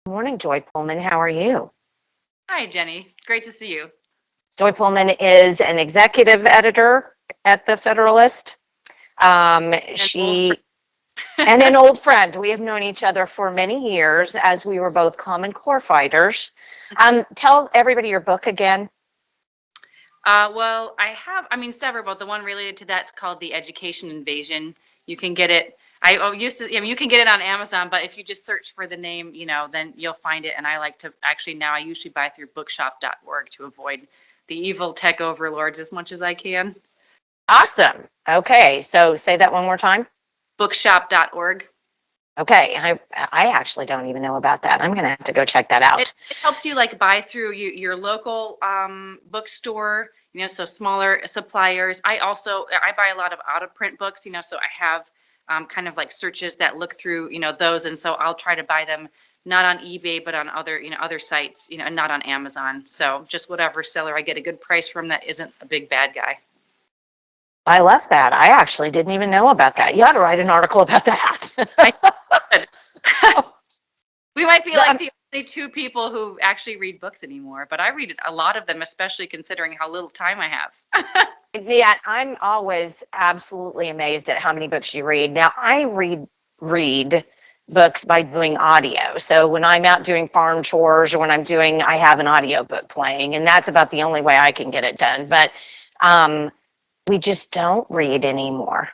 Morning, Joy Pullman. How are you? Hi, Jenny. It's great to see you. Joy Pullman is an executive editor at the Federalist. An old She and an old friend. We have known each other for many years as we were both Common Core fighters. Tell everybody your book again. well, several, but the one related to that's called The Education Invasion. You can get it. You can get it on Amazon, but if you just search for the name, then you'll find it. And I like to actually now I usually buy through bookshop.org to avoid the evil tech overlords as much as I can. Awesome. Okay, so say that one more time. Bookshop.org. Okay, I actually don't even know about that. I'm going to have to go check that It, out. it helps you like buy through your local bookstore, so smaller suppliers. I buy a lot of out of print books, so I have kind of like searches that look through, those, and so I'll try to buy them not on eBay but on other sites, and not on Amazon. So just whatever seller I get a good price from that isn't a big bad guy. I love that. I actually didn't even know about that. You ought to write an article about I that. should. We might be like The- the only two people who actually read books anymore, but I read a lot of them, especially considering how little time I have. Yeah, I'm always absolutely amazed at how many books you read. Now, I read books by doing audio. So when I'm out doing farm chores or when I have an audio book playing, and that's about the only way I can get it done. But um, we just don't read anymore.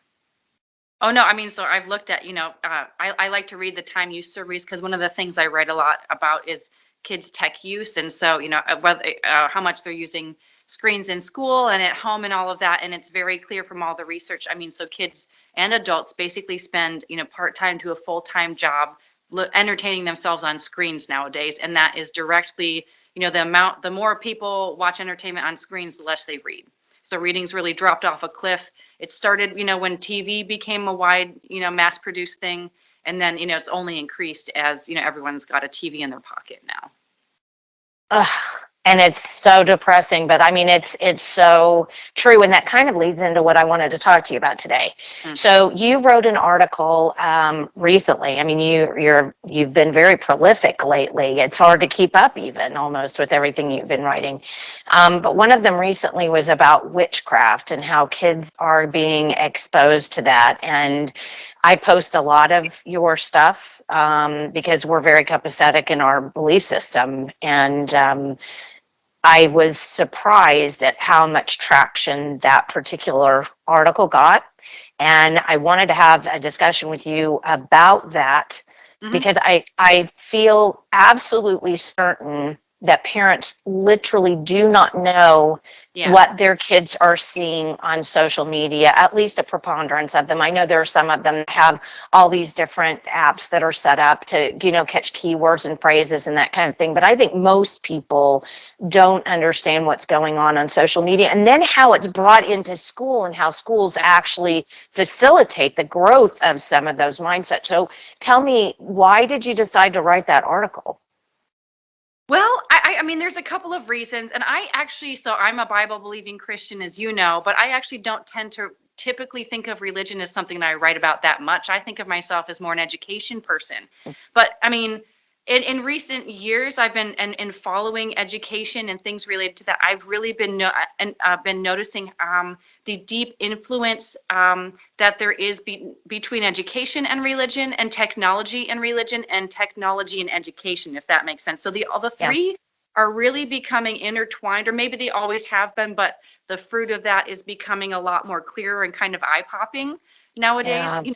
Oh no, so I've looked at, I like to read the time use surveys because one of the things I write a lot about is kids' tech use, and so whether how much they're using screens in school and at home and all of that, and it's very clear from all the research. So kids and adults basically spend part-time to a full-time job entertaining themselves on screens nowadays, and that is directly the more people watch entertainment on screens, the less they read. So reading's really dropped off a cliff. It started, when TV became a wide, mass produced thing. And then, it's only increased as, everyone's got a TV in their pocket now. Ugh, and it's so depressing, but I mean, it's so true, and that kind of leads into what I wanted to talk to you about today. Mm. So you wrote an article recently. I mean, you've been very prolific lately. It's hard to keep up, even almost with everything you've been writing. But one of them recently was about witchcraft and how kids are being exposed to that. And I post a lot of your stuff because we're very copacetic in our belief system. And I was surprised at how much traction that particular article got. And I wanted to have a discussion with you about that Hmm. because I feel absolutely certain that parents literally do not know Yeah. what their kids are seeing on social media, at least a preponderance of them. I know there are some of them that have all these different apps that are set up to, catch keywords and phrases and that kind of thing. But I think most people don't understand what's going on social media and then how it's brought into school and how schools actually facilitate the growth of some of those mindsets. So tell me, why did you decide to write that article? Well, there's a couple of reasons, and so I'm a Bible believing Christian, as you know, but I actually don't tend to typically think of religion as something that I write about that much. I think of myself as more an education person. But in recent years, I've been in following education and things related to that. I've really been noticing the deep influence that there is between education and religion, and technology and technology and education, if that makes sense. So the all the Yeah. three are really becoming intertwined, or maybe they always have been, but the fruit of that is becoming a lot more clearer and kind of eye popping nowadays. Yeah.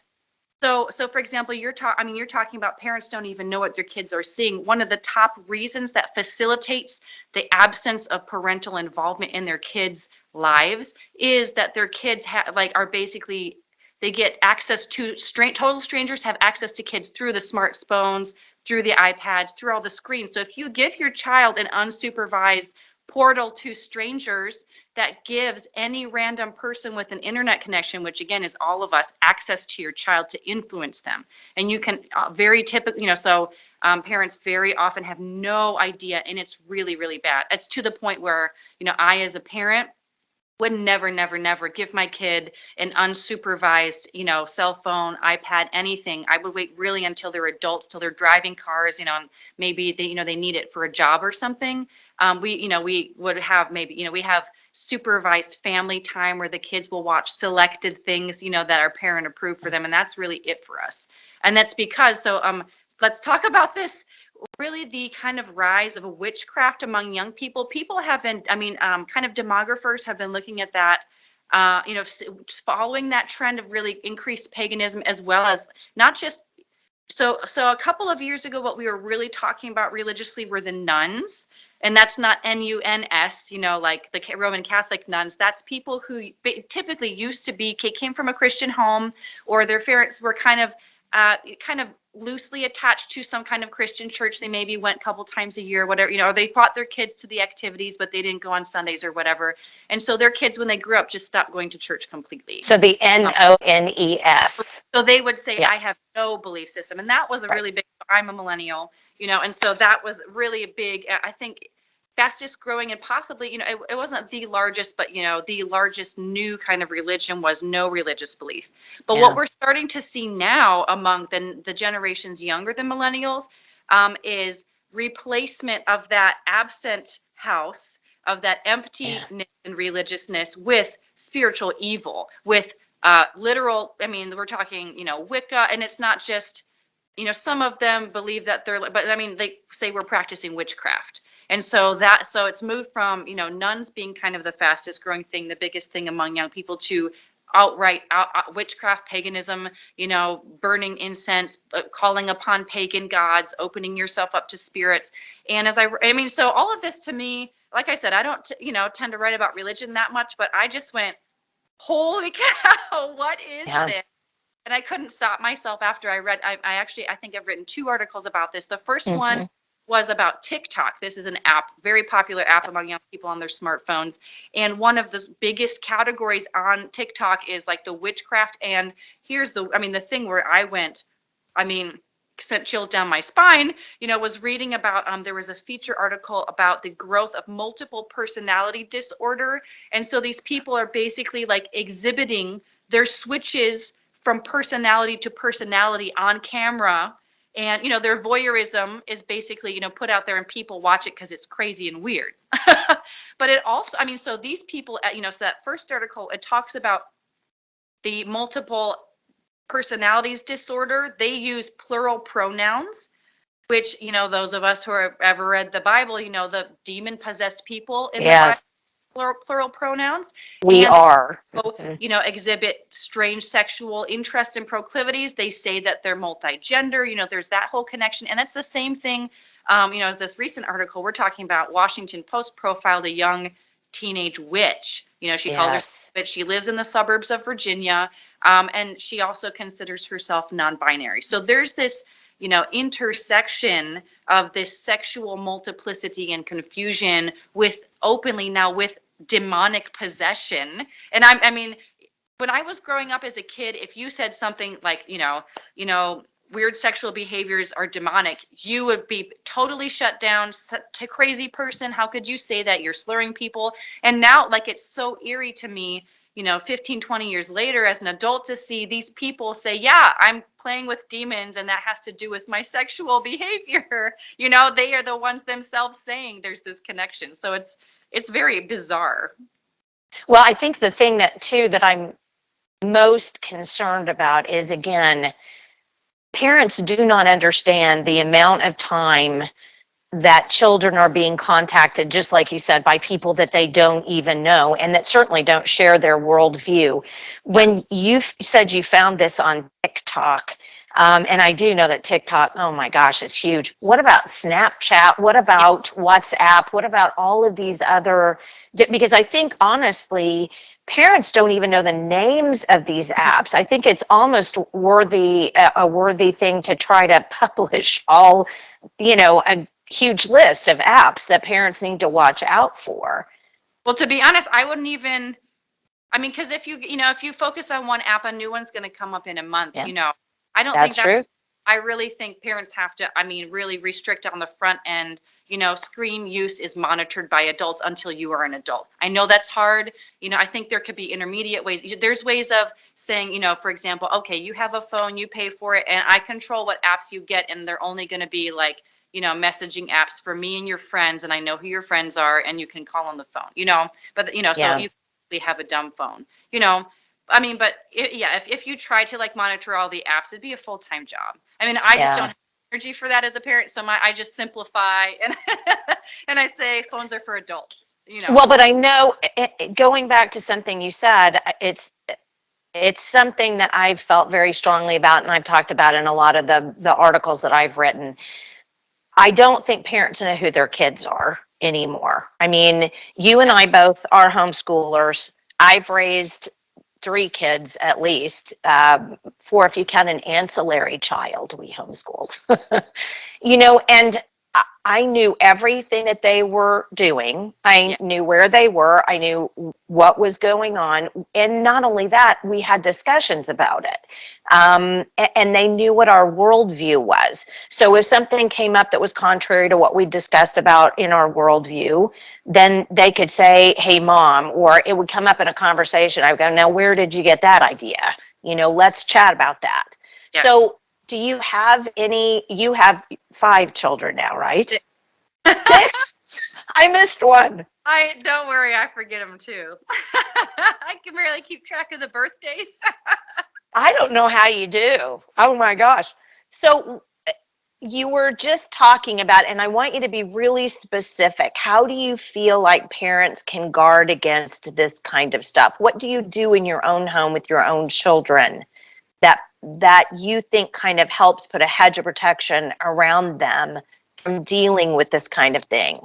So for example, you're talking about parents don't even know what their kids are seeing. One of the top reasons that facilitates the absence of parental involvement in their kids' lives is that their kids are basically they get access to total strangers have access to kids through the smartphones, through the iPads, through all the screens. So if you give your child an unsupervised portal to strangers that gives any random person with an internet connection, which again is all of us, access to your child to influence them. And you can very typically, parents very often have no idea, and it's really, really bad. It's to the point where, I as a parent, would never, never, never give my kid an unsupervised, cell phone, iPad, anything. I would wait really until they're adults, till they're driving cars, and maybe they need it for a job or something. We would have maybe, we have supervised family time where the kids will watch selected things, that our parent approved for them. And that's really it for us. And that's because, let's talk about this really the kind of rise of a witchcraft among young people. People have been, kind of demographers have been looking at that, following that trend of really increased paganism, as well as not just so a couple of years ago, what we were really talking about religiously were the nuns, and that's not nuns, like the Roman Catholic nuns. That's people who typically used to be came from a Christian home, or their parents were kind of loosely attached to some kind of Christian church. They maybe went a couple times a year, whatever, or they brought their kids to the activities, but they didn't go on Sundays or whatever. And so their kids, when they grew up, just stopped going to church completely. So the NONES. So they would say, Yeah. I have no belief system. And that was a Right. really big, I'm a millennial, and so that was really a big, I think, fastest growing, and possibly, it wasn't the largest, but, the largest new kind of religion was no religious belief. But what Yeah. we're starting to see now among the generations younger than millennials, is replacement of that absent house, of that Yeah. emptiness and religiousness, with spiritual evil, with literal, we're talking, Wicca, and it's not just, some of them believe that but they say we're practicing witchcraft. And so it's moved from, nuns being kind of the fastest growing thing, the biggest thing among young people, to outright witchcraft, paganism, burning incense, calling upon pagan gods, opening yourself up to spirits. And so all of this to me, like I said, I don't, tend to write about religion that much, but I just went, holy cow, what is Yeah. this? And I couldn't stop myself after I read. I think I've written 2 articles about this. The first one Hmm. was about TikTok. This is an app, very popular app among young people on their smartphones. And one of the biggest categories on TikTok is like the witchcraft. And here's the thing where I went, I mean, sent chills down my spine, was reading about, there was a feature article about the growth of multiple personality disorder. And so these people are basically like exhibiting their switches from personality to personality on camera. And, their voyeurism is basically, put out there and people watch it because it's crazy and weird. But it also, so these people, so that first article, it talks about the multiple personalities disorder. They use plural pronouns, which, those of us who have ever read the Bible, the demon possessed people in the Bible, Yes, plural pronouns. we And are. Mhm. Exhibit strange sexual interest and proclivities. They say that they're multi-gender, there's that whole connection. And that's the same thing, as this recent article we're talking about. Washington Post profiled a young teenage witch. She calls herself Yes. a witch. She lives in the suburbs of Virginia, and she also considers herself non-binary. So there's this, intersection of this sexual multiplicity and confusion with openly now with demonic possession. And when I was growing up as a kid, if you said something like, weird sexual behaviors are demonic, you would be totally shut down. Such a crazy person. How could you say that? You're slurring people. And now, like, it's so eerie to me, 15, 20 years later as an adult, to see these people say, yeah, I'm playing with demons and that has to do with my sexual behavior. They are the ones themselves saying there's this connection. So it's very bizarre. Well, I think the thing that I'm most concerned about is, again, parents do not understand the amount of time that children are being contacted, just like you said, by people that they don't even know and that certainly don't share their worldview. Yeah. When you said you found this on TikTok, and I do know that TikTok, oh my gosh, is huge. What about Snapchat? What about WhatsApp? What about all of these other? Because I think honestly, parents don't even know the names of these apps. I think it's almost worthy a worthy thing to try to publish all, a huge list of apps that parents need to watch out for. Well, to be honest, I wouldn't even, because if you focus on one app, a new one's going to come up in a month, Yeah, I don't think that's that, true. I really think parents have to, really restrict on the front end, screen use is monitored by adults until you are an adult. I know that's hard. I think there could be intermediate ways. There's ways of saying, for example, okay, you have a phone, you pay for it, and I control what apps you get, and they're only going to be like, messaging apps for me and your friends, and I know who your friends are, and you can call on the phone, but, so Yeah. you have a dumb phone, you know. I mean, but yeah, if you try to like monitor all the apps, it'd be a full-time job. I mean, I just don't Yeah. have energy for that as a parent, so I just simplify and and I say phones are for adults. Well, but I know, going back to something you said, it's something that I've felt very strongly about, and I've talked about in a lot of the articles that I've written. I don't think parents know who their kids are anymore. I mean, you and I both are homeschoolers. I've raised three kids at least, four if you count an ancillary child we homeschooled. And I knew everything that they were doing. I Yeah, knew where they were. I knew what was going on. And not only that, we had discussions about it. And they knew what our worldview was. So if something came up that was contrary to what we discussed about in our worldview, then they could say, hey, mom, or it would come up in a conversation. I would go, now, where did you get that idea? Let's chat about that. yeah. So do you have you have five children now, right? Six? I missed one. I don't worry, I forget them too. I can barely keep track of the birthdays. I don't know how you do. Oh my gosh. So you were just talking about, and I want you to be really specific. How do you feel like parents can guard against this kind of stuff? What do you do in your own home with your own children that you think kind of helps put a hedge of protection around them from dealing with this kind of thing?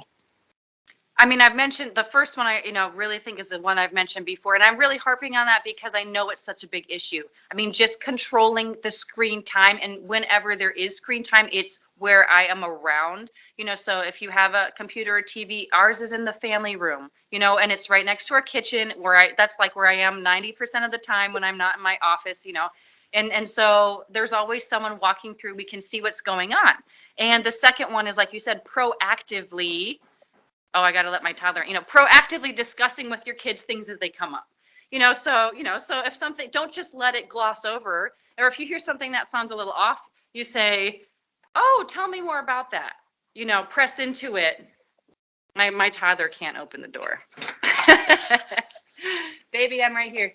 I mean, I've mentioned the first one I, really think is the one I've mentioned before. And I'm really harping on that because I know it's such a big issue. I mean, just controlling the screen time. And whenever there is screen time, it's where I am around. So if you have a computer or TV, ours is in the family room, and it's right next to our kitchen that's like where I am 90% of the time when I'm not in my office. And so there's always someone walking through. We can see what's going on. And the second one is, like you said, proactively. Oh, I got to let my toddler, proactively discussing with your kids things as they come up. So if something, don't just let it gloss over. Or if you hear something that sounds a little off, you say, "Oh, tell me more about that." Press into it. My toddler can't open the door. Baby, I'm right here.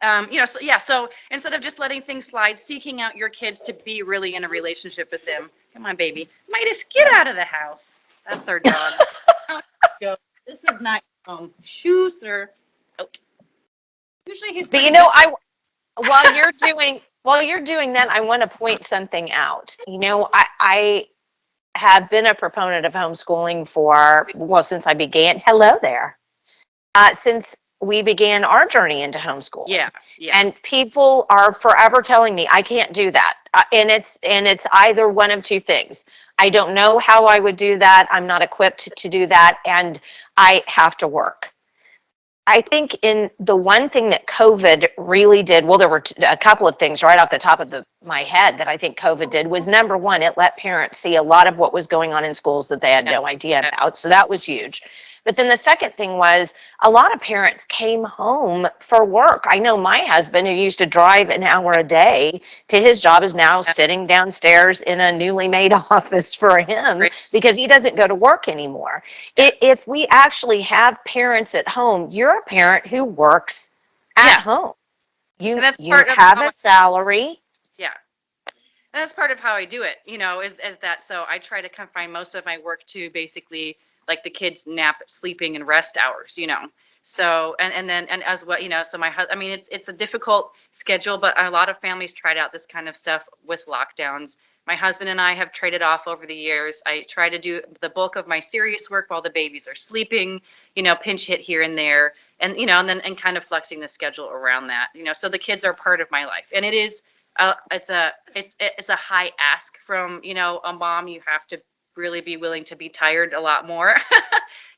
So yeah, so instead of just letting things slide, seeking out your kids to be really in a relationship with them. Come on, baby. Midas, get out of the house. That's our dog. Out you go. This is not your home. Shoo, sir. Out. Usually he's But pretty good. while you're doing that, I want to point something out. I have been a proponent of homeschooling since I began. Hello there. Since we began our journey into homeschooling. Yeah, yeah. And people are forever telling me I can't do that. And it's either one of two things. I don't know how I would do that. I'm not equipped to do that, and I have to work. I think in the one thing that COVID really did, well, there were a couple of things right off the top of my head that I think COVID did was, number one, it let parents see a lot of what was going on in schools that they had Yeah, no idea yeah. about. So that was huge. But then the second thing was a lot of parents came home for work. I know my husband, who used to drive an hour a day to his job, is now sitting downstairs in a newly made office for him Great. because he doesn't go to work anymore. Yeah. If we actually have parents at home, you're a parent who works at Yeah. home. And You that's you part of have how a salary. yeah. And that's part of how I do it, is that, so I try to confine most of my work to basically like the kids nap, sleeping and rest hours. So, and then, and as well, so I mean, it's a difficult schedule, but a lot of families tried out this kind of stuff with lockdowns. My husband and I have traded off over the years. I try to do the bulk of my serious work while the babies are sleeping, pinch hit here and there, and kind of flexing the schedule around that. So the kids are part of my life, and it's a high ask from a mom. You have to really be willing to be tired a lot more.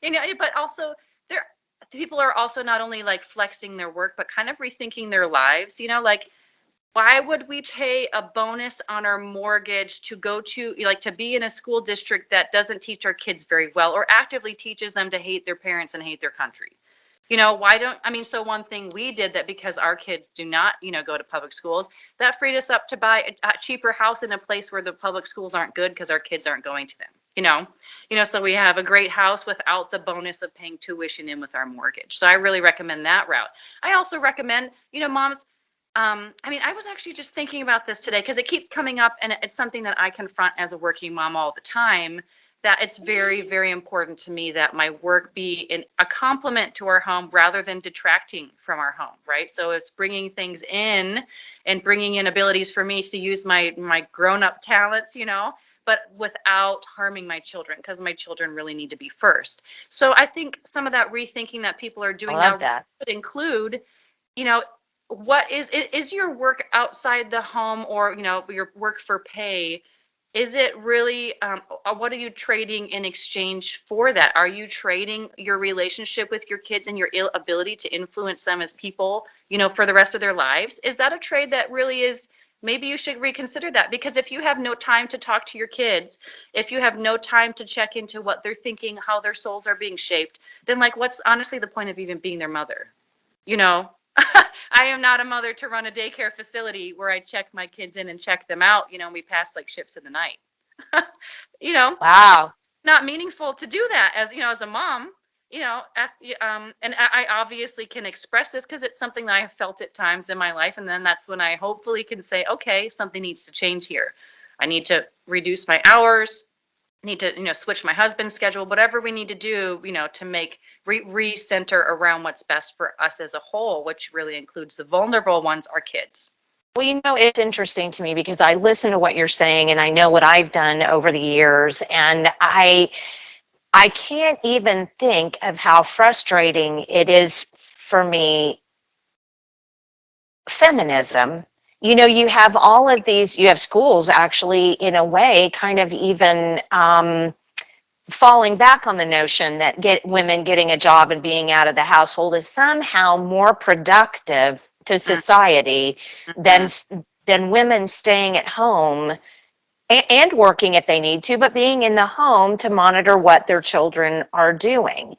But also there people are also not only like flexing their work but kind of rethinking their lives. Like Why would we pay a bonus on our mortgage to go to, like, to be in a school district that doesn't teach our kids very well or actively teaches them to hate their parents and hate their country? Why don't, I mean, so one thing we did that because our kids do not, go to public schools, that freed us up to buy a cheaper house in a place where the public schools aren't good because our kids aren't going to them, so we have a great house without the bonus of paying tuition in with our mortgage. So I really recommend that route. I also recommend, moms, I mean, I was actually just thinking about this today because it keeps coming up and it's something that I confront as a working mom all the time, that it's very, very important to me that my work be a complement to our home rather than detracting from our home, right? So it's bringing things in and bringing in abilities for me to use my grown-up talents, but without harming my children, because my children really need to be first. So I think some of that rethinking that people are I doing now love that. would include, you know, what is your work outside the home, or your work for pay, is it really what are you trading in exchange for that? Are you trading your relationship with your kids and your ability to influence them as people, for the rest of their lives? Is that a trade that really is? Maybe you should reconsider that, because if you have no time to talk to your kids, if you have no time to check into what they're thinking, how their souls are being shaped, then, like, what's honestly the point of even being their mother? you know I am not a mother to run a daycare facility where I check my kids in and check them out, and we pass like ships in the night. you know Wow. Not meaningful to do that as a mom. And I obviously can express this because it's something that I have felt at times in my life, and then that's when I hopefully can say, okay, something needs to change here. I need to reduce my hours, need to switch my husband's schedule, whatever we need to do, to make recenter around what's best for us as a whole, which really includes the vulnerable ones, our kids. Well, it's interesting to me because I listen to what you're saying and I know what I've done over the years, and I can't even think of how frustrating it is for me. Feminism, you have all of these, you have schools actually, in a way, kind of even falling back on the notion that women getting a job and being out of the household is somehow more productive to society than Mm-hmm. than women staying at home and working if they need to, but being in the home to monitor what their children are doing.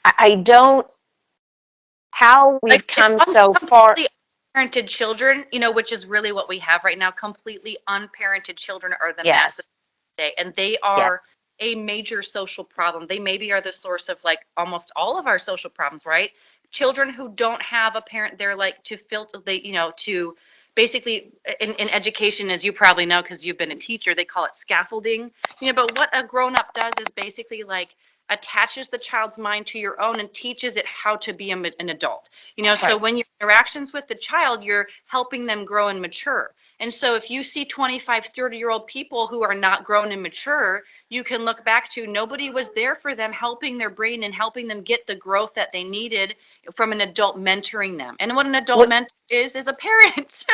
I don't, how we've Like, it's come so far. completely unparented children, which is really what we have right now. Completely unparented children are the Yes, masses today, and they yes, are a major social problem. They maybe are the source of, like, almost all of our social problems, right? Children who don't have a parent there, like, to filter, to basically, in education, as you probably know because you've been a teacher, they call it scaffolding. But what a grown up does is basically, like, attaches the child's mind to your own and teaches it how to be an adult. So right. when your interactions with the child, you're helping them grow and mature. And so if you see 25, 30-year-old people who are not grown and mature, you can look back to nobody was there for them, helping their brain and helping them get the growth that they needed from an adult mentoring them. And what an adult Well, mentor is a parent.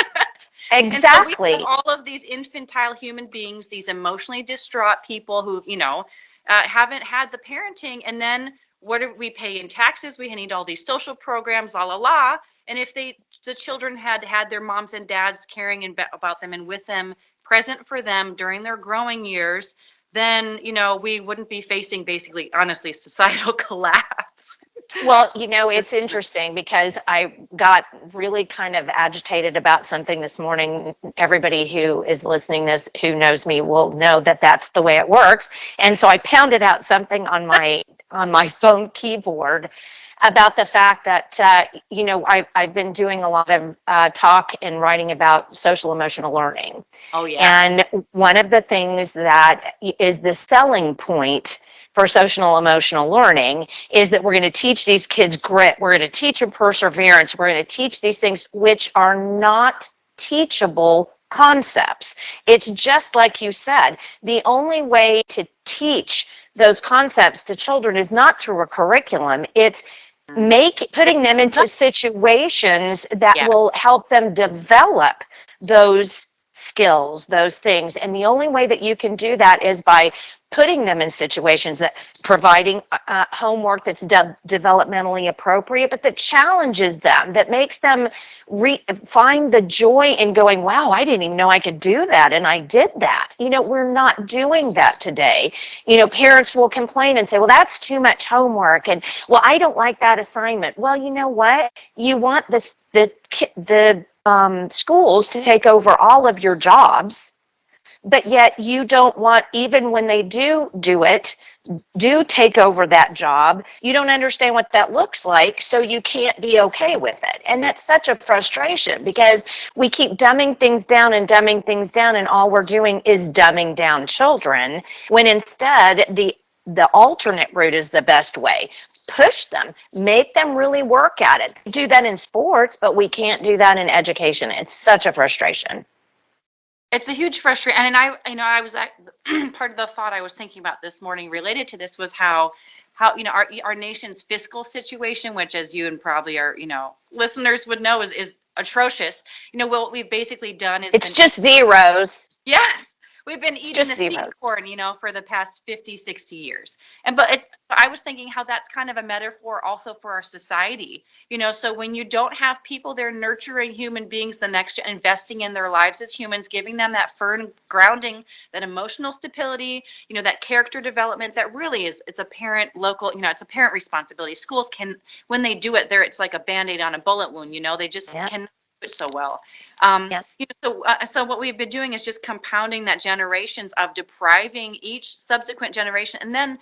And so we have exactly. all of these infantile human beings, these emotionally distraught people who, haven't had the parenting. And then what do we pay in taxes? We need all these social programs, la la la. And if the children had had their moms and dads caring about them and with them, present for them during their growing years, then we wouldn't be facing, basically, honestly, societal collapse. Well, it's interesting because I got really kind of agitated about something this morning. Everybody who is listening this, who knows me, will know that that's the way it works. And so I pounded out something on my phone keyboard about the fact that I've been doing a lot of talk and writing about social emotional learning. Oh yeah. And one of the things that is the selling point for social emotional learning is that we're going to teach these kids grit. We're going to teach them perseverance. We're going to teach these things which are not teachable concepts. It's just like you said, the only way to teach those concepts to children is not through a curriculum. It's putting them into situations that Yeah. will help them develop those skills, those things. And the only way that you can do that is by putting them in situations that providing homework that's developmentally appropriate, but that challenges them, that makes them find the joy in going, wow, I didn't even know I could do that, and I did that. We're not doing that today. Parents will complain and say, well, that's too much homework, and well, I don't like that assignment. Well, you know what? You want the schools to take over all of your jobs, but yet you don't want, even when they do take over that job, you don't understand what that looks like, so you can't be okay with it. And that's such a frustration, because we keep dumbing things down and dumbing things down, and all we're doing is dumbing down children, when instead the alternate route is the best way. Push them, make them really work at it. Do that in sports, but we can't do that in education. It's such a frustration. It's a huge frustration. And I was part of the thought I was thinking about this morning related to this was how our nation's fiscal situation, which, as you and probably our listeners would know, is atrocious. What we've basically done is It's just zeros. yes, we've been It's eating just the seed zeros. corn, for the past 50, 60 years. But I was thinking how that's kind of a metaphor also for our society. So when you don't have people there nurturing human beings, the next investing in their lives as humans, giving them that firm grounding, that emotional stability, that character development, that really it's a parent local, it's a parent responsibility. Schools can, when they do it there, it's like a Band-Aid on a bullet wound, they just Yeah. can do it so well. Yeah. So what we've been doing is just compounding that generations of depriving each subsequent generation, and then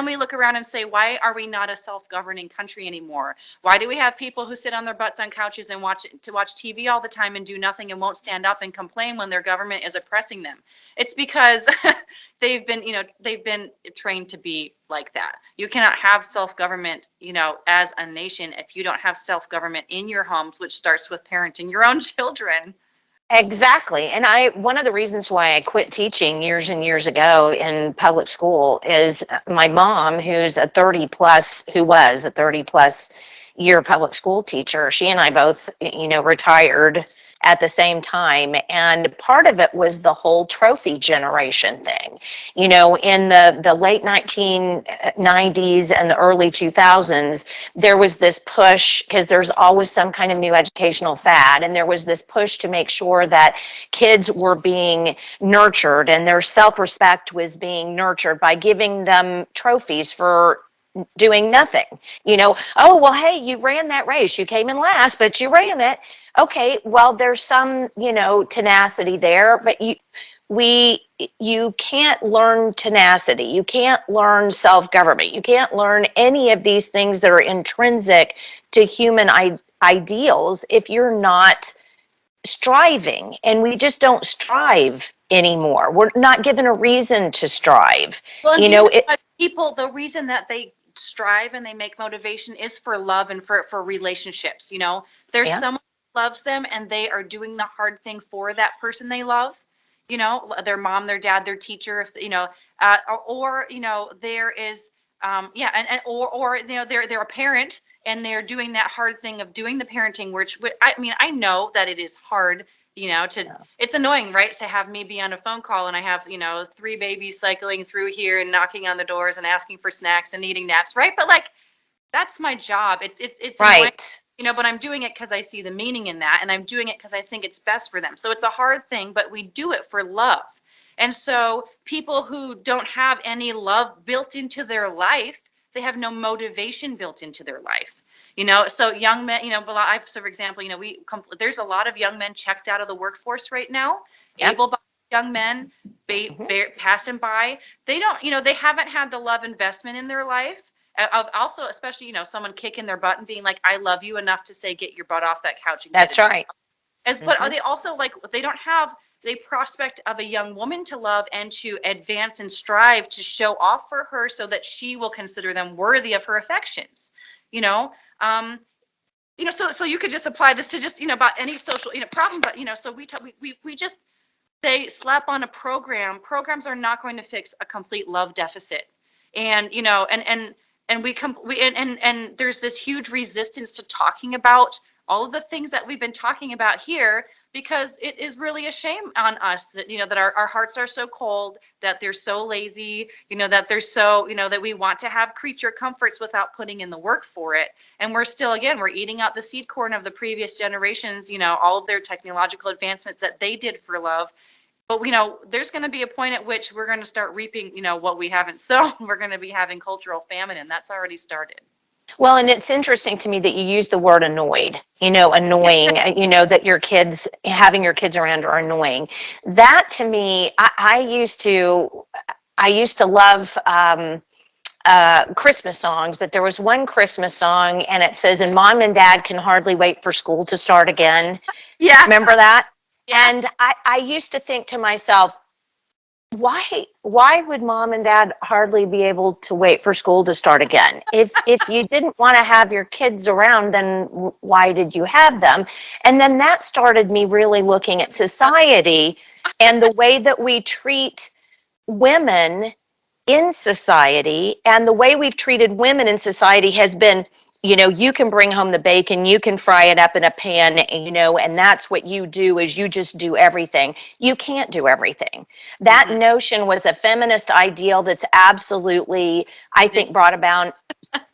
we look around and say, why are we not a self-governing country anymore? Why do we have people who sit on their butts on couches and watch TV all the time and do nothing and won't stand up and complain when their government is oppressing them? It's because they've been trained to be like that. You cannot have self-government, as a nation, if you don't have self-government in your homes, which starts with parenting your own children. Exactly. And one of the reasons why I quit teaching years and years ago in public school is my mom, who was a 30 plus year public school teacher. She and I both, retired at the same time. And part of it was the whole trophy generation thing. In the late 1990s and the early 2000s, there was this push, because there's always some kind of new educational fad, and there was this push to make sure that kids were being nurtured and their self-respect was being nurtured by giving them trophies for doing nothing. Oh, well, hey, you ran that race, you came in last, but you ran it. Okay, well, there's some tenacity there, but you can't learn tenacity, you can't learn self-government, you can't learn any of these things that are intrinsic to human ideals if you're not striving. And we just don't strive anymore. We're not given a reason to strive. Well, and you do you know know it what people, the reason that they strive and they make motivation is for love and for relationships. There's Yeah. someone who loves them and they are doing the hard thing for that person they love, their mom, their dad, their teacher, if there is, yeah, or they're a parent and they're doing that hard thing of doing the parenting, which I know that it is hard, it's annoying, right? To have me be on a phone call and I have, 3 babies cycling through here and knocking on the doors and asking for snacks and eating naps, right? But like, that's my job. It's annoying, right. but I'm doing it because I see the meaning in that, and I'm doing it because I think it's best for them. So it's a hard thing, but we do it for love. And so people who don't have any love built into their life, they have no motivation built into their life. So young men, so for example, there's a lot of young men checked out of the workforce right now, Yep. able-bodied young men, Mhm. passing by. They don't, they haven't had the love investment in their life. Of also, especially, someone kicking their butt and being like, I love you enough to say, get your butt off that couch and get a That's job. right. But are Hmm. they also like, they don't have the prospect of a young woman to love and to advance and strive to show off for her so that she will consider them worthy of her affections, you know? Um, so you could just apply this to just, about any social, problem, but, so we just, they slap on a program. Programs are not going to fix a complete love deficit. And, and there's this huge resistance to talking about all of the things that we've been talking about here because it is really a shame on us that, that our hearts are so cold, that they're so lazy, that they're so, that we want to have creature comforts without putting in the work for it. And we're still, again, we're eating out the seed corn of the previous generations, all of their technological advancements that they did for love. But there's going to be a point at which we're going to start reaping, what we haven't sown. We're going to be having cultural famine, and that's already started. Well, and it's interesting to me that you use the word annoyed, annoying, that having your kids around are annoying. That to me, I used to love Christmas songs, but there was one Christmas song and it says, and mom and dad can hardly wait for school to start again. Yeah. Remember that? Yeah. And I used to think to myself, why would mom and dad hardly be able to wait for school to start again? If you didn't want to have your kids around, then why did you have them? And then that started me really looking at society and the way that we treat women in society, and the way we've treated women in society has been, you can bring home the bacon, you can fry it up in a pan, and that's what you do, is you just do everything. You can't do everything. That Mm-mm. notion was a feminist ideal that's absolutely, I think, Ridiculous. brought about.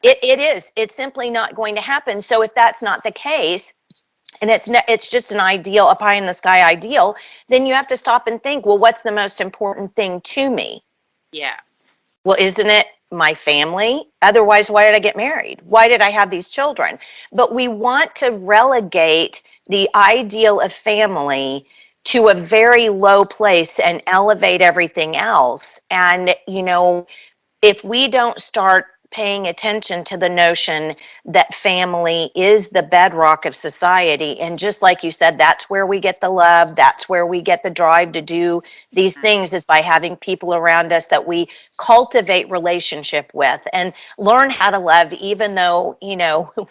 It's simply not going to happen. So if that's not the case, and it's just an ideal, a pie in the sky ideal, then you have to stop and think, well, what's the most important thing to me? Yeah. Well, isn't it my family? Otherwise, why did I get married? Why did I have these children? But we want to relegate the ideal of family to a very low place and elevate everything else. And, if we don't start paying attention to the notion that family is the bedrock of society, and just like you said, that's where we get the love, that's where we get the drive to do these things, is by having people around us that we cultivate relationship with and learn how to love, even though,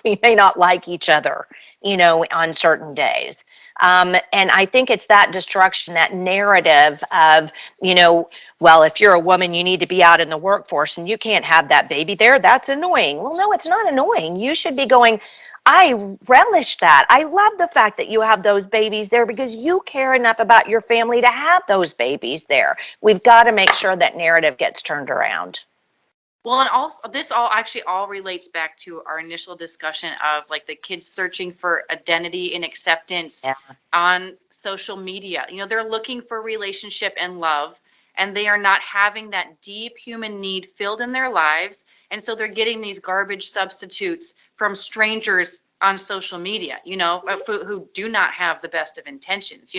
we may not like each other, on certain days. And I think it's that destruction, that narrative of, well, if you're a woman, you need to be out in the workforce and you can't have that baby there. That's annoying. Well, no, it's not annoying. You should be going, I relish that. I love the fact that you have those babies there because you care enough about your family to have those babies there. We've got to make sure that narrative gets turned around. Well, and also this all actually all relates back to our initial discussion of like the kids searching for identity and acceptance Yeah. on social media. They're looking for relationship and love, and they are not having that deep human need filled in their lives. And so they're getting these garbage substitutes from strangers on social media, who do not have the best of intentions,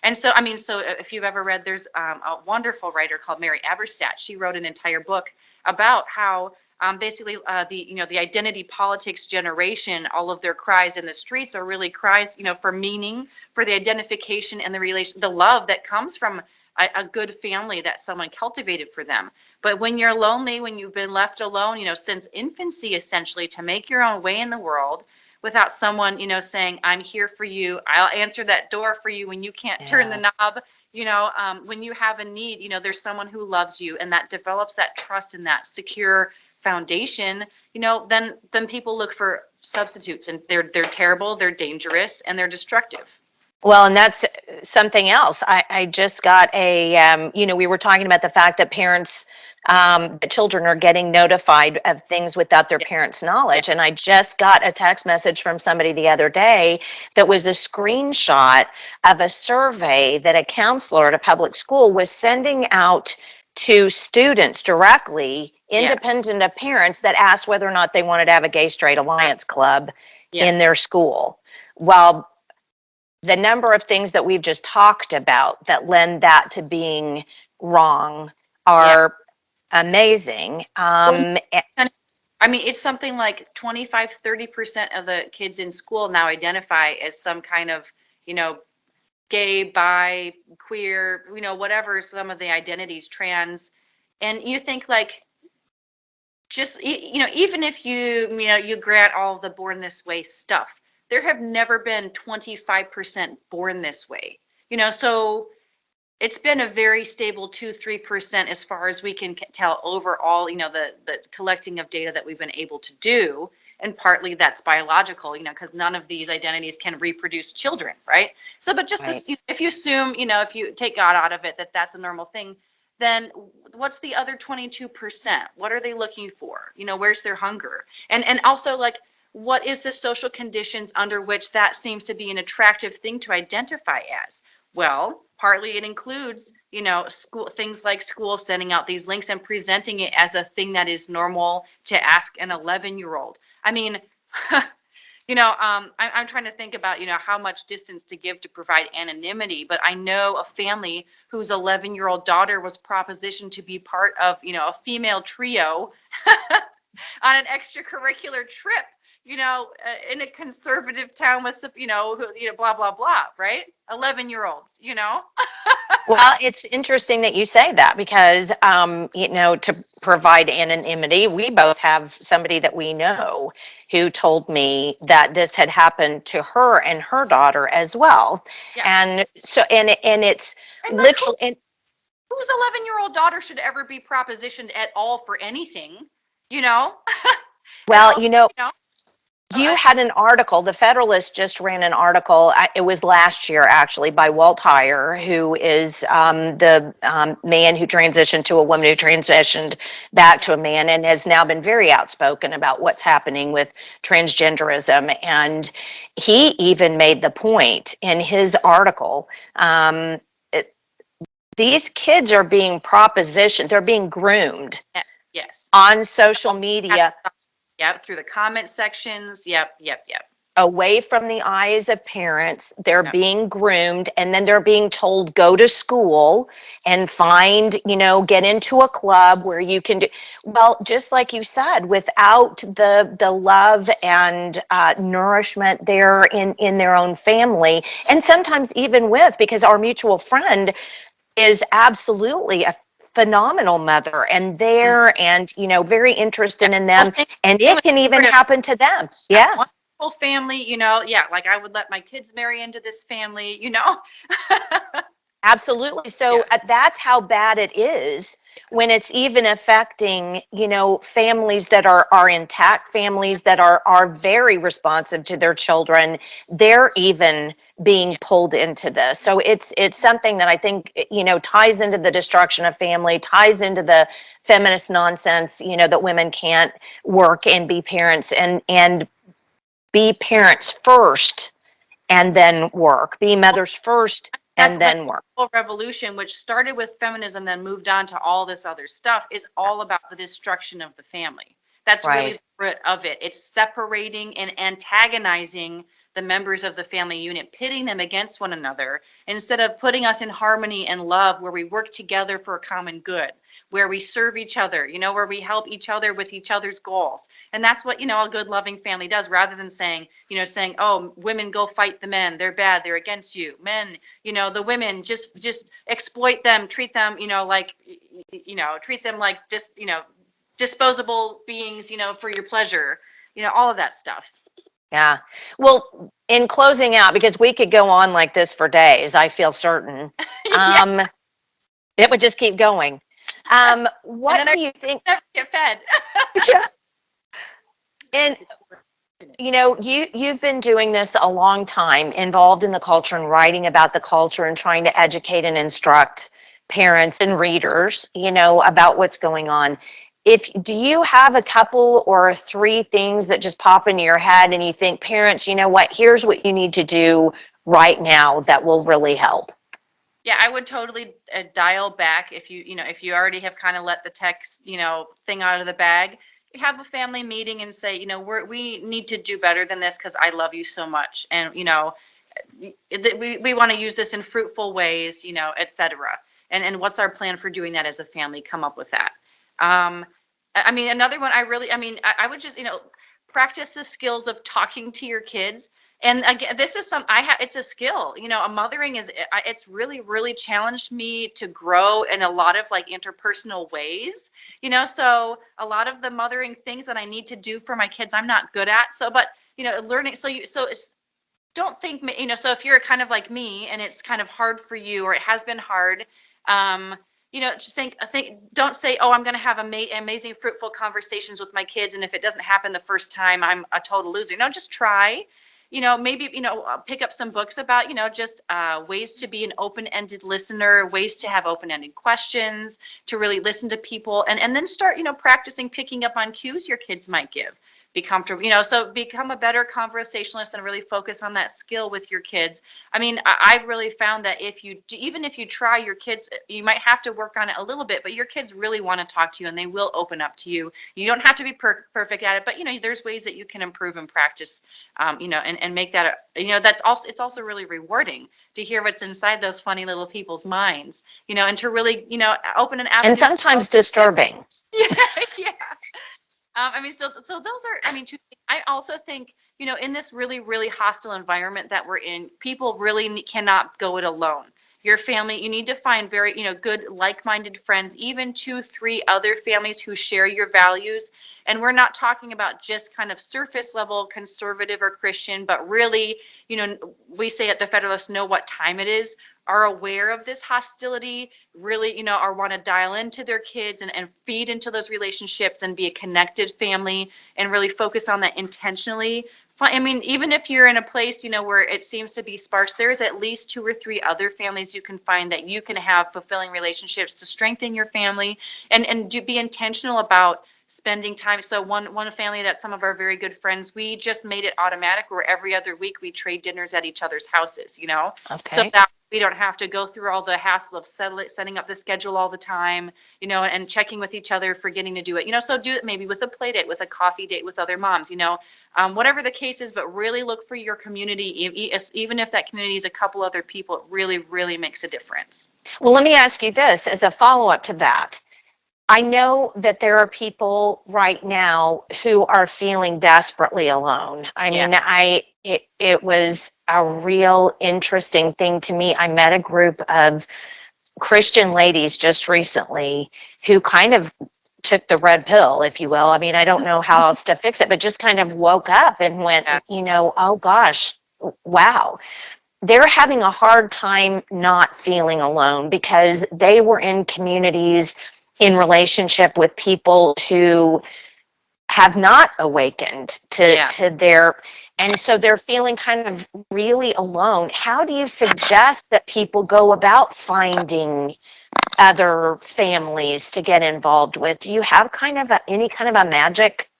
And so, I mean, so if you've ever read, there's a wonderful writer called Mary Eberstadt. She wrote an entire book about how basically the identity politics generation, all of their cries in the streets are really cries, for meaning, for the identification and the relation, the love that comes from a good family that someone cultivated for them. But when you're lonely, when you've been left alone, since infancy, essentially, to make your own way in the world without someone, saying, I'm here for you, I'll answer that door for you when you can't turn Yeah. the knob, when you have a need, there's someone who loves you, and that develops that trust and that secure foundation, then people look for substitutes, and they're terrible, they're dangerous, and they're destructive. Well, and that's something else. I just got we were talking about the fact that the children are getting notified of things without their Yeah. parents' Yeah. knowledge. And I just got a text message from somebody the other day that was a screenshot of a survey that a counselor at a public school was sending out to students directly, Yeah. independent of parents, that asked whether or not they wanted to have a gay straight alliance club Yeah. in their school. Well, the number of things that we've just talked about that lend that to being wrong Yeah. are amazing. Well, I mean, it's something like 25-30% of the kids in school now identify as some kind of, you know, gay, bi, queer, whatever some of the identities, trans. And you think like, just, even if you grant all the born this way stuff, there have never been 25% born this way. So it's been a very stable 2-3% as far as we can tell overall, the collecting of data that we've been able to do. and partly that's biological, because none of these identities can reproduce children, right? So, but just Right. as, if you assume, if you take God out of it, that that's a normal thing, then what's the other 22%? What are they looking for? Where's their hunger? And also, like, what is the social conditions under which that seems to be an attractive thing to identify as? Well, partly it includes, school things like schools sending out these links and presenting it as a thing that is normal to ask an 11-year-old. I mean, I'm trying to think about, how much distance to give to provide anonymity, but I know a family whose 11-year-old daughter was propositioned to be part of, a female trio on an extracurricular trip, in a conservative town with, blah, blah, blah, right? 11-year-olds. Well, it's interesting that you say that because, to provide anonymity, we both have somebody that we know who told me that this had happened to her and her daughter as well. Yeah. And so, and it's And like, literally, whose 11-year-old daughter should ever be propositioned at all for anything, you know? And well, also, you had an article, the Federalist just ran an article, it was last year actually, by Walt Heyer, who is the man who transitioned to a woman who transitioned back to a man and has now been very outspoken about what's happening with transgenderism. And he even made the point in his article, these kids are being propositioned, they're being groomed yes. on social media Yep, through the comment sections. Yep, yep, yep. away from the eyes of parents. They're Yep. being groomed, and then they're being told, go to school and find, get into a club where you can do well, just like you said, without the love and nourishment there in their own family, and sometimes even with, because our mutual friend is absolutely a phenomenal mother and Mm. there and very interested Yeah. in Well, them, and same it with can even sort of happen to them. that Yeah. wonderful family, yeah, like I would let my kids marry into this family. Absolutely. Yeah. So that's how bad it is when it's even affecting, families that are intact, families that are very responsive to their children. They're even being Yeah. pulled into this. So it's something that I think, ties into the destruction of family, ties into the feminist nonsense, that women can't work and be parents and be parents first and then work, be mothers first That's and like then work. the whole revolution, which started with feminism, then moved on to all this other stuff, is all about the destruction of the family. That's really Right. the root of it. It's separating and antagonizing the members of the family unit, pitting them against one another, instead of putting us in harmony and love, where we work together for a common good, where we serve each other, where we help each other with each other's goals. And that's what, a good loving family does, rather than saying, oh, women go fight the men, they're bad, they're against you. Men, the women, just exploit them, treat them, treat them like just, disposable beings, for your pleasure, all of that stuff. Yeah. Well, in closing out, because we could go on like this for days, I feel certain. Yeah. Um, it would just keep going. And What then I do you think? have to get fed. Yeah. And you've been doing this a long time, involved in the culture and writing about the culture and trying to educate and instruct parents and readers, about what's going on. If do you have a couple or three things that just pop into your head and you think, parents, you know what, here's what you need to do right now that will really help? Yeah, I would totally dial back if you already have kind of let the text, thing out of the bag. You have a family meeting and say, we need to do better than this because I love you so much, and we want to use this in fruitful ways, et cetera. And what's our plan for doing that as a family? Come up with that. I mean, another one, I would just, practice the skills of talking to your kids. And again, this is it's a skill, a mothering it's really, really challenged me to grow in a lot of like interpersonal ways, so a lot of the mothering things that I need to do for my kids, I'm not good at. So, but, learning, so it's, don't think, so if you're kind of like me and it's kind of hard for you, or it has been hard, um, just think, don't say, oh, I'm going to have amazing, fruitful conversations with my kids. And if it doesn't happen the first time, I'm a total loser. No, just try, maybe, pick up some books about, just ways to be an open-ended listener, ways to have open-ended questions, to really listen to people, and then start, practicing picking up on cues your kids might give. Be comfortable, so become a better conversationalist and really focus on that skill with your kids. I mean, I've really found that even if you try, your kids, you might have to work on it a little bit, but your kids really want to talk to you and they will open up to you. You don't have to be perfect at it, but there's ways that you can improve and practice, and make that, it's also really rewarding to hear what's inside those funny little people's minds, and to really, open an avenue. And sometimes disturbing. Yeah, yeah. I mean, so those are, I mean, I also think, in this really, really hostile environment that we're in, people really cannot go it alone. Your family, you need to find very, good, like-minded friends, even 2, 3 other families who share your values. And we're not talking about just kind of surface level conservative or Christian, but really, we say at the Federalist, know what time it is, are aware of this hostility, really, or want to dial into their kids and feed into those relationships and be a connected family and really focus on that intentionally. I mean, even if you're in a place, where it seems to be sparse, there's at least 2 or 3 other families you can find that you can have fulfilling relationships to strengthen your family and be intentional about spending time. So one family that some of our very good friends, we just made it automatic where every other week we trade dinners at each other's houses, so Okay. that we don't have to go through all the hassle of setting up the schedule all the time, and checking with each other, forgetting to do it, so do it maybe with a play date, with a coffee date with other moms, whatever the case is, but really look for your community, even if that community is a couple other people, it really, really makes a difference. Well, let me ask you this as a follow-up to that. I know that there are people right now who are feeling desperately alone. I Yeah. mean, it was a real interesting thing to me. I met a group of Christian ladies just recently who kind of took the red pill, if you will. I mean, I don't know how else to fix it, but just kind of woke up and went, Yeah. oh gosh, wow. They're having a hard time not feeling alone because they were in communities in relationship with people who have not awakened Yeah. to their, and so they're feeling kind of really alone. How do you suggest that people go about finding other families to get involved with? Do you have kind of any kind of a magic,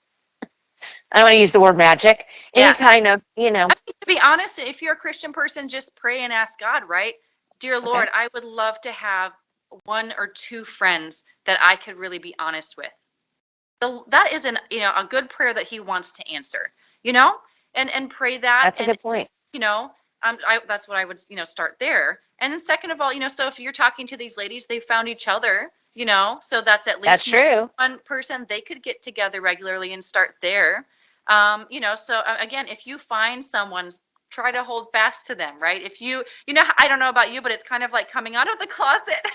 I don't want to use the word magic, any Yeah. kind of, I mean, to be honest, if you're a Christian person, just pray and ask God, right? Dear okay, Lord, I would love to have 1 or 2 friends that I could really be honest with. So that is a good prayer that he wants to answer, you know, and pray that. that's a And, good point. you know, that's what I would, start there. And then second of all, so if you're talking to these ladies, they found each other, so that's at That's least true. one person they could get together regularly and start there. So again, if you find someone, try to hold fast to them, right? If I don't know about you, but it's kind of like coming out of the closet.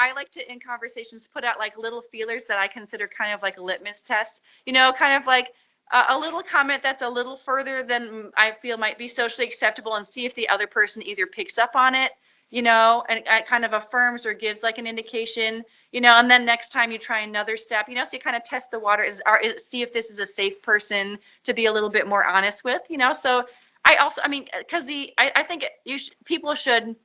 I like to, in conversations, put out like little feelers that I consider kind of like a litmus test, kind of like a little comment that's a little further than I feel might be socially acceptable, and see if the other person either picks up on it, and kind of affirms or gives like an indication, and then next time you try another step, so you kind of test the water, see if this is a safe person to be a little bit more honest with, so I mean, because I think people should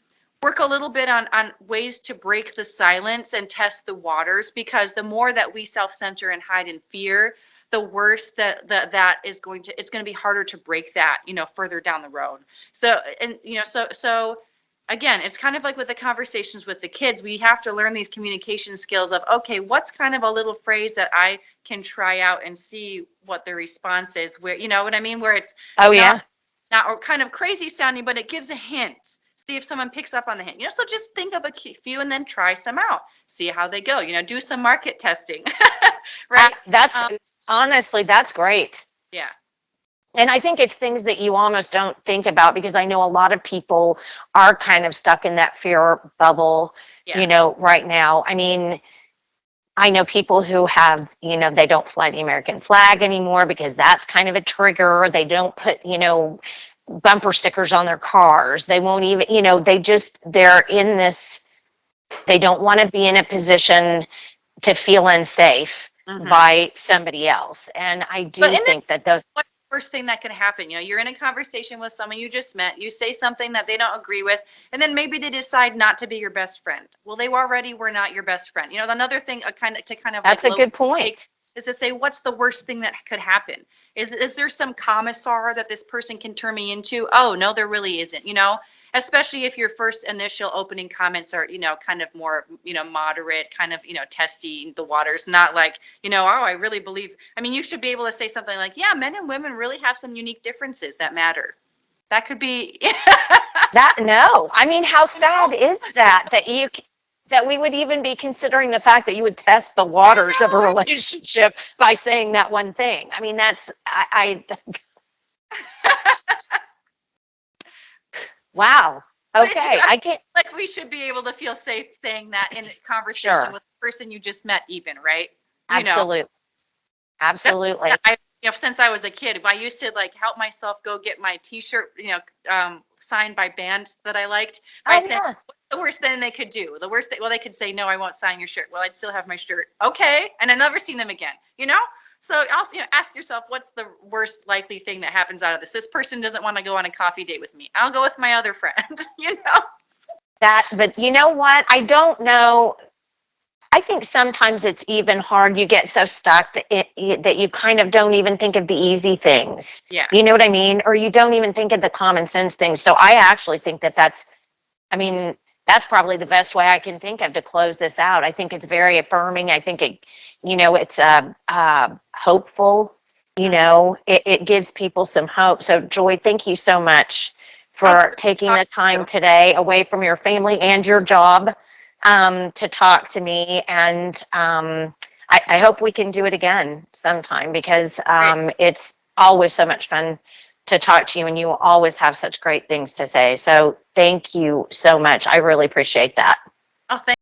work a little bit on ways to break the silence and test the waters, because the more that we self-censor and hide in fear, the worse that is going to, it's going to be harder to break that, further down the road. So, and, so again, it's kind of like with the conversations with the kids, we have to learn these communication skills of, okay, what's kind of a little phrase that I can try out and see what the response is, where, you know what I mean? Where it's Oh not yeah. not or kind of crazy sounding, but it gives a hint. See if someone picks up on the hint. So just think of a few and then try some out. See how they go. Do some market testing, right? That's honestly, that's great. Yeah, And I think it's things that you almost don't think about because I know a lot of people are kind of stuck in that fear bubble, yeah, right now. I mean, I know people who have, they don't fly the American flag anymore because that's kind of a trigger. They don't put, bumper stickers on their cars. They won't even, they're in this They don't want to be in a position to feel unsafe Mhm. by somebody else. And I But do and then think that those, what's the worst thing that can happen? You know, you're in a conversation with someone you just met, you say something that they don't agree with, and then maybe they decide not to be your best friend. Well, they already were not your best friend. You know, another thing, kind of like that's a low good take point. is to say, what's the worst thing that could happen? Is there some commissar that this person can turn me into? Oh, no, there really isn't, you know? Especially if your first initial opening comments are, you know, kind of more, you know, moderate, kind of, you know, testing the waters, not like, you know, oh, I really believe. I mean, you should be able to say something like, yeah, men and women really have some unique differences that matter. That could be, That, no, I mean, how you know, sad is that, that we would even be considering the fact that you would test the I waters of a know. relationship by saying that one thing. I mean, that's, wow. But if you, Okay. I can't, like, we should be able to feel safe saying that in conversation sure. with the person you just met, even, right? You know, Absolutely. that's Absolutely. I, you know, since I was a kid, I used to like help myself go get my T-shirt, you know, signed by bands that I liked by Oh, saying, yeah. "What's the worst thing they could do? The worst thing, well, they could say, no, I won't sign your shirt. Well, I'd still have my shirt. Okay, and I've never seen them again. You know." So also, you know, ask yourself, what's the worst likely thing that happens out of this? This person doesn't want to go on a coffee date with me. I'll go with my other friend. You know. That, but you know what? I don't know. I think sometimes it's even hard. You get so stuck that that you kind of don't even think of the easy things. Yeah. You know what I mean? Or you don't even think of the common sense things. So I actually think that that's, I mean, that's probably the best way I can think of to close this out. I think it's very affirming. I think it, it's hopeful. Mhm. It gives people some hope. So, Joy, thank you so much Oh, it's for great taking to talk the to time you. today away from your family and your job to talk to me. And I hope we can do it again sometime because Great. it's always so much fun to talk to you, and you always have such great things to say. So thank you so much. I really appreciate that. Oh, thank